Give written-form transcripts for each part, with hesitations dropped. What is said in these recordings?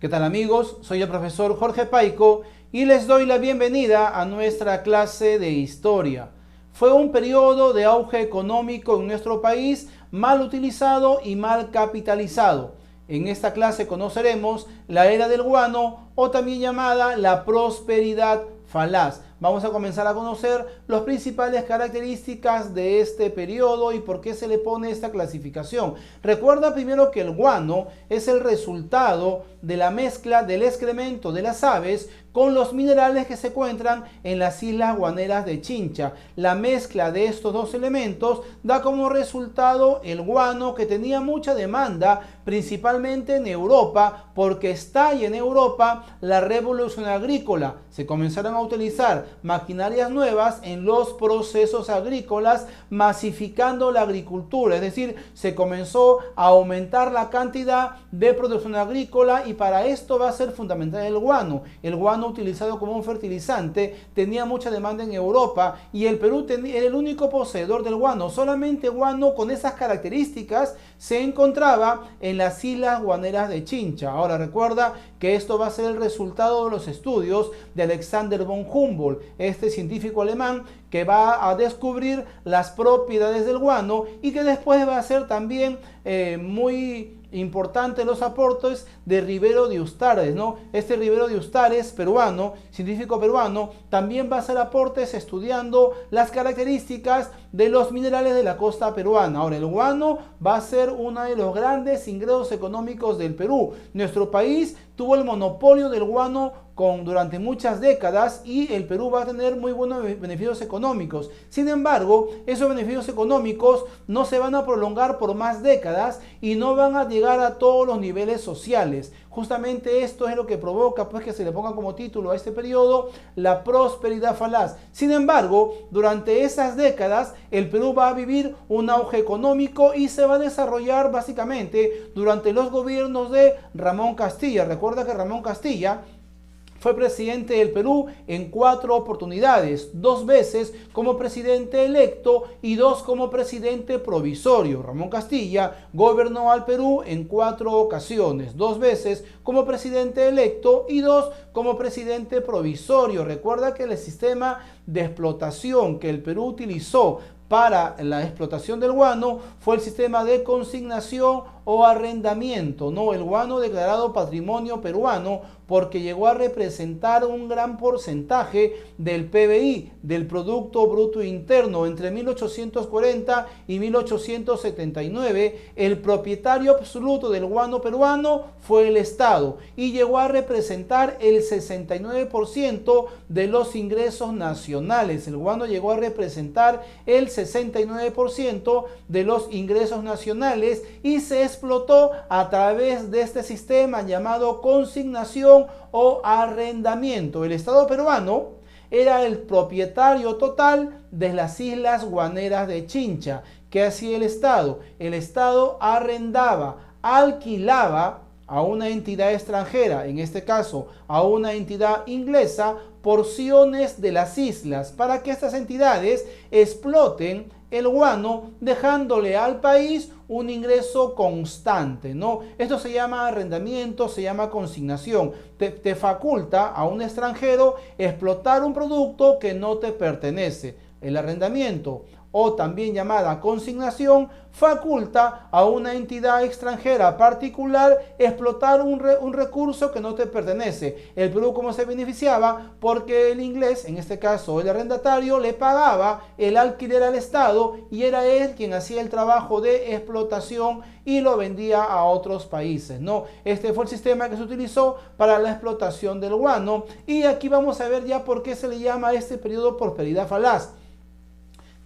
¿Qué tal amigos? Soy el profesor Jorge Paico y les doy la bienvenida a nuestra clase de historia. Fue un periodo de auge económico en nuestro país mal utilizado y mal capitalizado. En esta clase conoceremos la era del guano o también llamada la prosperidad falaz. Vamos a comenzar a conocer las principales características de este periodo y por qué se le pone esta clasificación. Recuerda primero que el guano es el resultado de la mezcla del excremento de las aves con los minerales que se encuentran en las islas guaneras de Chincha. La mezcla de estos dos elementos da como resultado el guano, que tenía mucha demanda principalmente en Europa, porque estalla en Europa la revolución agrícola. Se comenzaron a utilizar maquinarias nuevas en los procesos agrícolas, masificando la agricultura, es decir, se comenzó a aumentar la cantidad de producción agrícola y para esto va a ser fundamental el guano. El guano utilizado como un fertilizante tenía mucha demanda en Europa y el Perú era el único poseedor del guano. Solamente guano con esas características se encontraba en las islas guaneras de Chincha. Ahora recuerda que esto va a ser el resultado de los estudios de Alexander von Humboldt, este científico alemán que va a descubrir las propiedades del guano y que después va a ser también muy importante los aportes de Rivero de Ustares, ¿no? Este Rivero de Ustares, peruano, científico peruano, también va a hacer aportes estudiando las características de los minerales de la costa peruana. Ahora, el guano va a ser uno de los grandes ingresos económicos del Perú. Nuestro país tuvo el monopolio del guano durante muchas décadas y el Perú va a tener muy buenos beneficios económicos. Sin embargo, esos beneficios económicos no se van a prolongar por más décadas y no van a llegar a todos los niveles sociales. Justamente esto es lo que provoca pues que se le ponga como título a este periodo la prosperidad falaz. Sin embargo, durante esas décadas el Perú va a vivir un auge económico y se va a desarrollar básicamente durante los gobiernos de Ramón Castilla. Recuerda que Ramón Castilla fue presidente del Perú en 4 oportunidades, 2 veces como presidente electo y 2 como presidente provisorio. Ramón Castilla gobernó al Perú en 4 ocasiones, 2 veces como presidente electo y 2 como presidente provisorio. Recuerda que el sistema de explotación que el Perú utilizó para la explotación del guano fue el sistema de consignación o arrendamiento, ¿no? El guano declarado patrimonio peruano porque llegó a representar un gran porcentaje del PBI, del Producto Bruto Interno. Entre 1840 y 1879, el propietario absoluto del guano peruano fue el Estado y llegó a representar el 69% de los ingresos nacionales. El guano llegó a representar el 69% de los ingresos nacionales y se explotó a través de este sistema llamado consignación o arrendamiento. El Estado peruano era el propietario total de las islas guaneras de Chincha. ¿Qué hacía el Estado? El Estado arrendaba, alquilaba a una entidad extranjera, en este caso a una entidad inglesa, porciones de las islas para que estas entidades exploten el guano, dejándole al país un ingreso constante, ¿no? Esto se llama arrendamiento, se llama consignación. Te faculta a un extranjero explotar un producto que no te pertenece. El arrendamiento, o también llamada consignación, faculta a una entidad extranjera particular explotar un recurso que no te pertenece. El Perú, ¿cómo se beneficiaba? Porque el inglés, en este caso el arrendatario, le pagaba el alquiler al Estado y era él quien hacía el trabajo de explotación y lo vendía a otros países, ¿no? Este fue el sistema que se utilizó para la explotación del guano y aquí vamos a ver ya por qué se le llama a este periodo prosperidad falaz.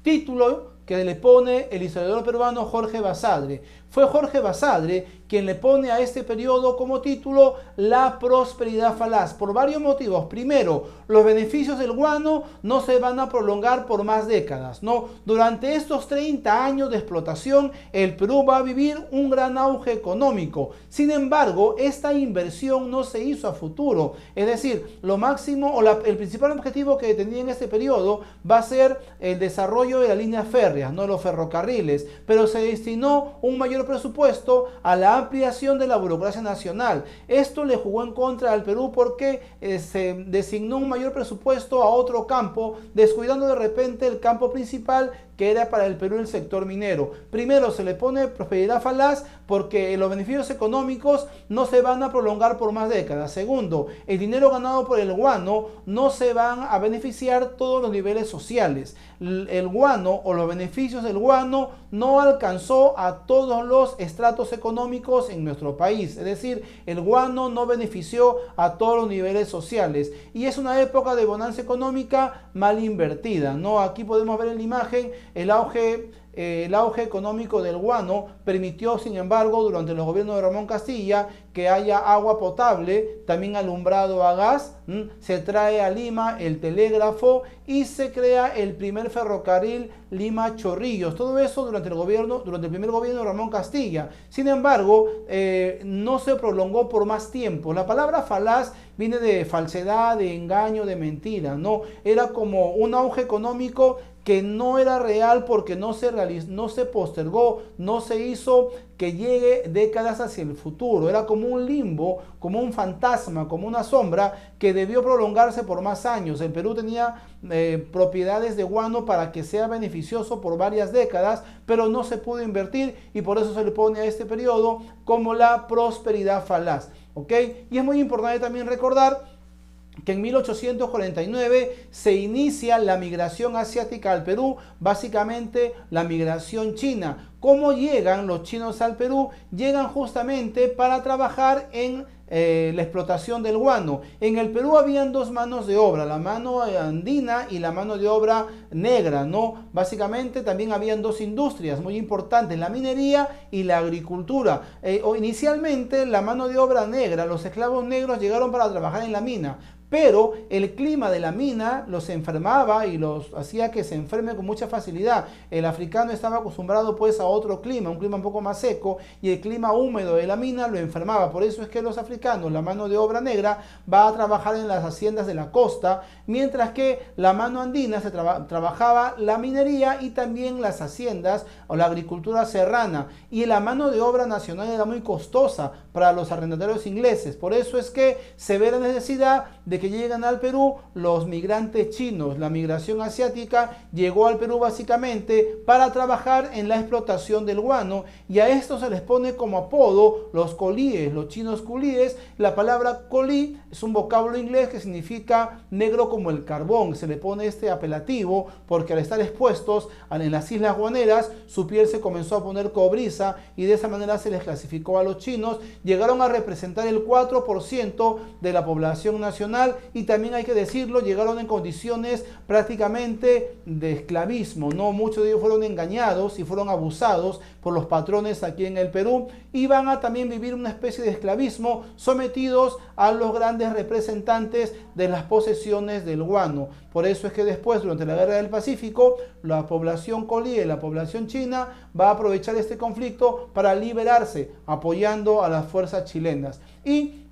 Título que le pone el historiador peruano Jorge Basadre. Fue Jorge Basadre quien le pone a este periodo como título la prosperidad falaz, por varios motivos. Primero, los beneficios del guano no se van a prolongar por más décadas, ¿no? Durante estos 30 años de explotación, el Perú va a vivir un gran auge económico. Sin embargo, esta inversión no se hizo a futuro. Es decir, lo máximo o el principal objetivo que tenía en este periodo va a ser el desarrollo de las líneas férreas, no los ferrocarriles, pero se destinó un mayor presupuesto a la la ampliación de la burocracia nacional. Esto le jugó en contra al Perú porque se designó un mayor presupuesto a otro campo, descuidando de repente el campo principal, que era para el Perú el sector minero. Primero, se le pone prosperidad falaz porque los beneficios económicos no se van a prolongar por más décadas. Segundo, el dinero ganado por el guano no se van a beneficiar todos los niveles sociales. El guano o los beneficios del guano no alcanzó a todos los estratos económicos en nuestro país. Es decir, el guano no benefició a todos los niveles sociales. Y es una época de bonanza económica mal invertida, ¿no? Aquí podemos ver en la imagen el auge económico del guano permitió, sin embargo, durante los gobiernos de Ramón Castilla, que haya agua potable, también alumbrado a gas, se trae a Lima el telégrafo y se crea el primer ferrocarril Lima-Chorrillos. Todo eso durante el primer gobierno de Ramón Castilla. Sin embargo, no se prolongó por más tiempo. La palabra falaz viene de falsedad, de engaño, de mentira, ¿no? Era como un auge económico que no era real porque no se postergó, no se hizo que llegue décadas hacia el futuro. Era como un limbo, como un fantasma, como una sombra que debió prolongarse por más años. El Perú tenía propiedades de guano para que sea beneficioso por varias décadas, pero no se pudo invertir y por eso se le pone a este periodo como la prosperidad falaz. ¿Ok? Y es muy importante también recordar que en 1849 se inicia la migración asiática al Perú, básicamente la migración china. ¿Cómo llegan los chinos al Perú? Llegan justamente para trabajar en la explotación del guano. En el Perú habían dos manos de obra, la mano andina y la mano de obra negra, ¿no? Básicamente también habían dos industrias muy importantes, la minería y la agricultura. Inicialmente la mano de obra negra, los esclavos negros llegaron para trabajar en la mina, pero el clima de la mina los enfermaba y los hacía que se enfermen con mucha facilidad. El africano estaba acostumbrado pues a otro clima, un clima un poco más seco, y el clima húmedo de la mina lo enfermaba. Por eso es que los africanos, la mano de obra negra, va a trabajar en las haciendas de la costa, mientras que la mano andina trabajaba la minería y también las haciendas o la agricultura serrana. Y la mano de obra nacional era muy costosa para los arrendatarios ingleses. Por eso es que se ve la necesidad de que llegan al Perú los migrantes chinos. La migración asiática llegó al Perú básicamente para trabajar en la explotación del guano, y a esto se les pone como apodo los colíes, los chinos colíes. La palabra colí es un vocablo inglés que significa negro como el carbón. Se le pone este apelativo porque al estar expuestos en las islas guaneras, su piel se comenzó a poner cobriza y de esa manera se les clasificó a los chinos. Llegaron a representar el 4% de la población nacional y también hay que decirlo, llegaron en condiciones prácticamente de esclavismo, ¿no? Muchos de ellos fueron engañados y fueron abusados por los patrones aquí en el Perú y van a también vivir una especie de esclavismo sometidos a los grandes representantes de las posesiones del guano. Por eso es que después, durante la Guerra del Pacífico, la población colí y la población china va a aprovechar este conflicto para liberarse, apoyando a las fuerzas chilenas. Y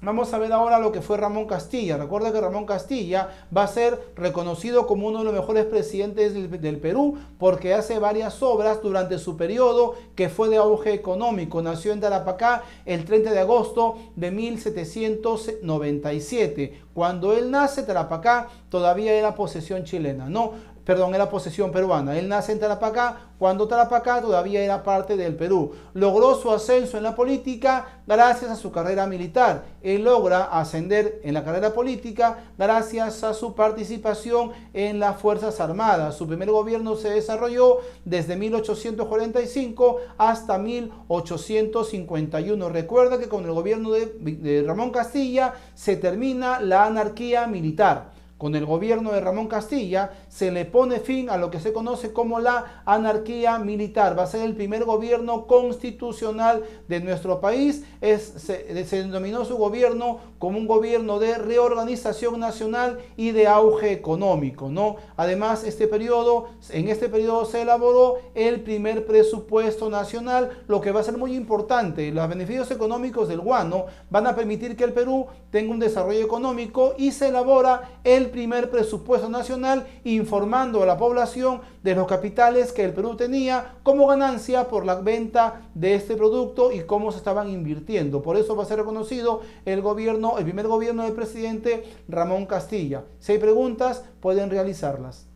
vamos a ver ahora lo que fue Ramón Castilla. Recuerda que Ramón Castilla va a ser reconocido como uno de los mejores presidentes del Perú porque hace varias obras durante su periodo que fue de auge económico. Nació en Tarapacá el 30 de agosto de 1797. Cuando él nace, Tarapacá todavía era posesión chilena, ¿no? Perdón, era posesión peruana. Él nace en Tarapacá cuando Tarapacá todavía era parte del Perú. Logró su ascenso en la política gracias a su carrera militar. Él logra ascender en la carrera política gracias a su participación en las Fuerzas Armadas. Su primer gobierno se desarrolló desde 1845 hasta 1851. Recuerda que con el gobierno de Ramón Castilla se termina la anarquía militar. Con el gobierno de Ramón Castilla se le pone fin a lo que se conoce como la anarquía militar. Va a ser el primer gobierno constitucional de nuestro país. Se denominó su gobierno como un gobierno de reorganización nacional y de auge económico, ¿no? Además, en este periodo se elaboró el primer presupuesto nacional, lo que va a ser muy importante. Los beneficios económicos del guano van a permitir que el Perú tenga un desarrollo económico y se elabora el el primer presupuesto nacional, informando a la población de los capitales que el Perú tenía como ganancia por la venta de este producto y cómo se estaban invirtiendo. Por eso va a ser reconocido el primer gobierno del presidente Ramón Castilla. Si hay preguntas, pueden realizarlas.